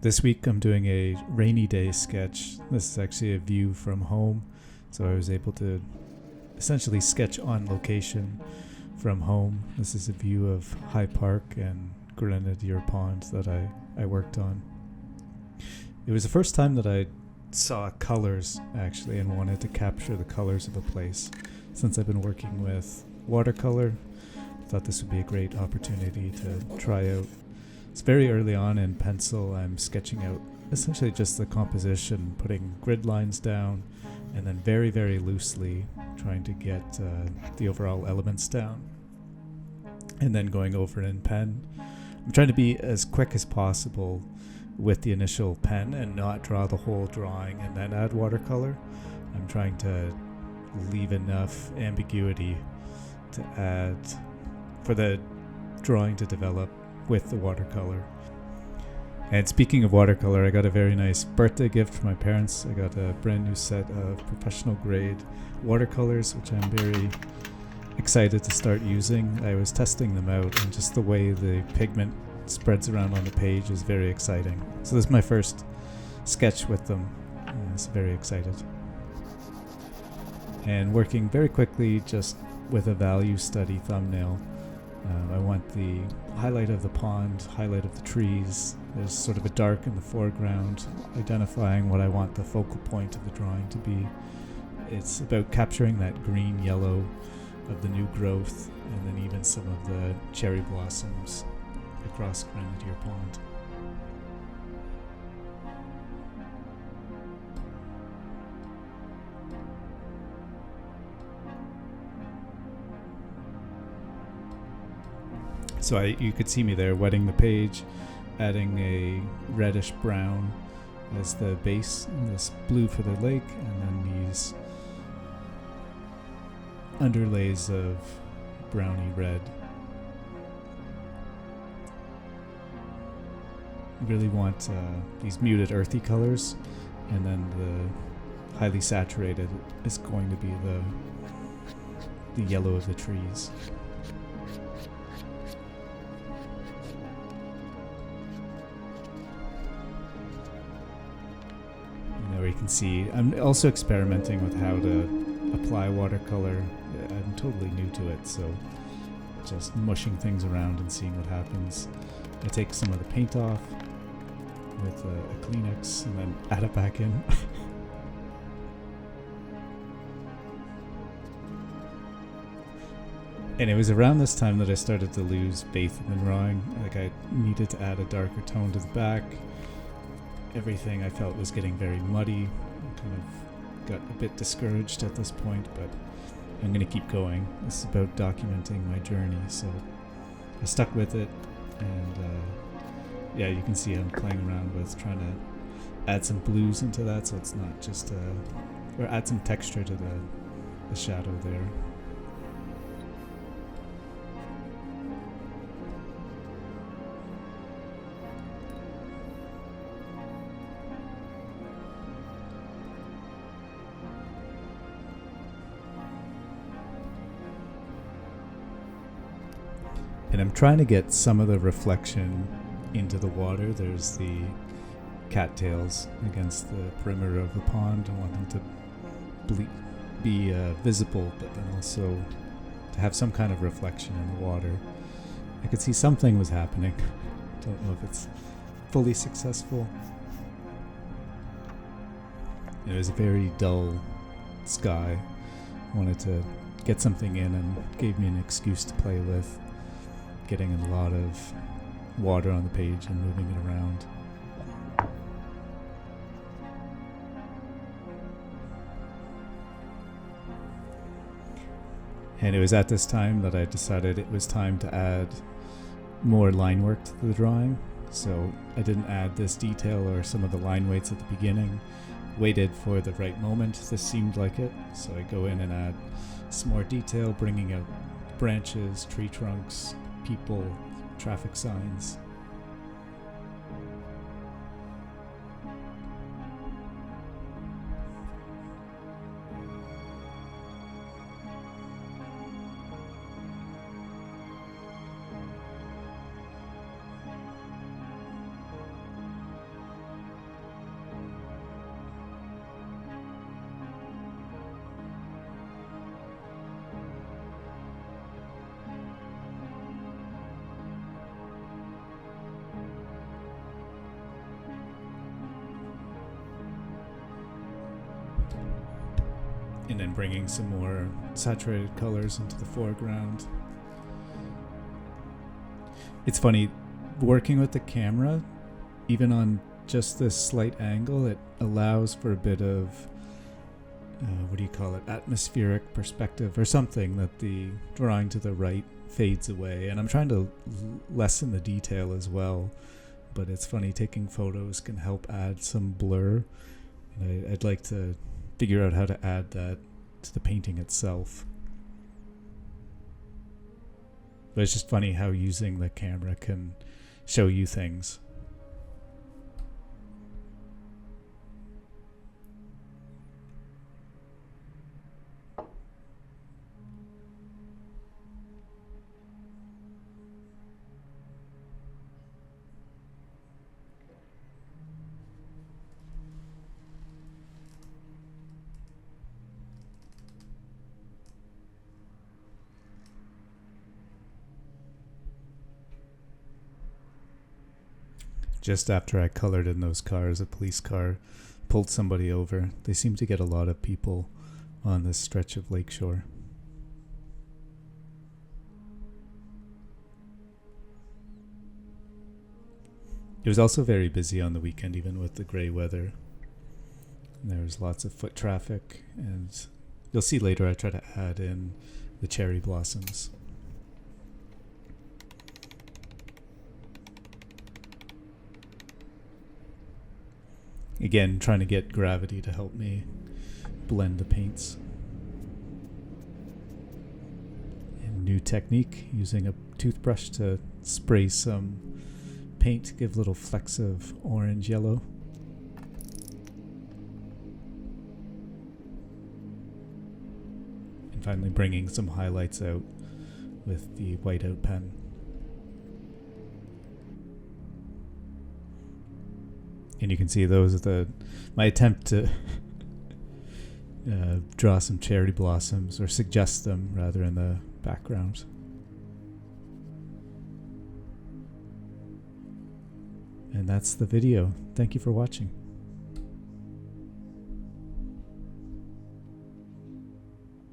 This week I'm doing a rainy day sketch. This is actually a view from home, so I was able to essentially sketch on location from home. This is a view of High Park and Grenadier Pond that I worked on. It was the first time that I saw colors actually and wanted to capture the colors of a place. Since I've been working with watercolor, I thought this would be a great opportunity to try out. It's very early on in pencil. I'm sketching out essentially just the composition, putting grid lines down, and then very, very loosely trying to get the overall elements down, and then going over in pen. I'm trying to be as quick as possible with the initial pen and not draw the whole drawing and then add watercolor. I'm trying to leave enough ambiguity to add for the drawing to develop with the watercolor. And speaking of watercolor, I got a very nice birthday gift from my parents. I got a brand new set of professional grade watercolors, which I'm very excited to start using. I was testing them out, and just the way the pigment spreads around on the page is very exciting. So this is my first sketch with them. I'm very excited. And working very quickly just with a value study thumbnail. I want the highlight of the pond, highlight of the trees. There's sort of a dark in the foreground, identifying what I want the focal point of the drawing to be. It's about capturing that green yellow of the new growth, and then even some of the cherry blossoms across Grenadier Pond. So you could see me there wetting the page, adding a reddish brown as the base, this blue for the lake, and then these underlays of browny red. Really want these muted earthy colors, and then the highly saturated is going to be the yellow of the trees. Where you can see I'm also experimenting with how to apply watercolor. I'm totally new to it, so just mushing things around and seeing what happens. I take some of the paint off with a Kleenex and then add it back in. And it was around this time that I started to lose faith in the drawing. Like, I needed to add a darker tone to the back. Everything I felt was getting very muddy. I kind of got a bit discouraged at this point, but I'm going to keep going. This is about documenting my journey, so I stuck with it. And yeah, you can see I'm playing around with trying to add some blues into that, so it's not just or add some texture to the shadow there. And I'm trying to get some of the reflection into the water. There's the cattails against the perimeter of the pond. I want them to be visible, but then also to have some kind of reflection in the water. I could see something was happening. Don't know if it's fully successful. It was a very dull sky. I wanted to get something in, and gave me an excuse to play with. Getting a lot of water on the page and moving it around. And it was at this time that I decided it was time to add more line work to the drawing. So I didn't add this detail or some of the line weights at the beginning. Waited for the right moment. This seemed like it. So I go in and add some more detail, bringing out branches, tree trunks, people, traffic signs. and then bringing some more saturated colors into the foreground. It's funny, working with the camera, even on just this slight angle, it allows for a bit of atmospheric perspective or something, that the drawing to the right fades away. And I'm trying to lessen the detail as well, but it's funny, taking photos can help add some blur. And I'd like to figure out how to add that to the painting itself. But it's just funny how using the camera can show you things. Just after I colored in those cars, a police car pulled somebody over. They seem to get a lot of people on this stretch of lakeshore. It was also very busy on the weekend, even with the gray weather. And there was lots of foot traffic, and you'll see later I try to add in the cherry blossoms. Again, trying to get gravity to help me blend the paints. And new technique, using a toothbrush to spray some paint, give little flecks of orange yellow. And finally bringing some highlights out with the whiteout pen. And you can see those are my attempt to draw some cherry blossoms, or suggest them rather, in the background. And that's the video. Thank you for watching.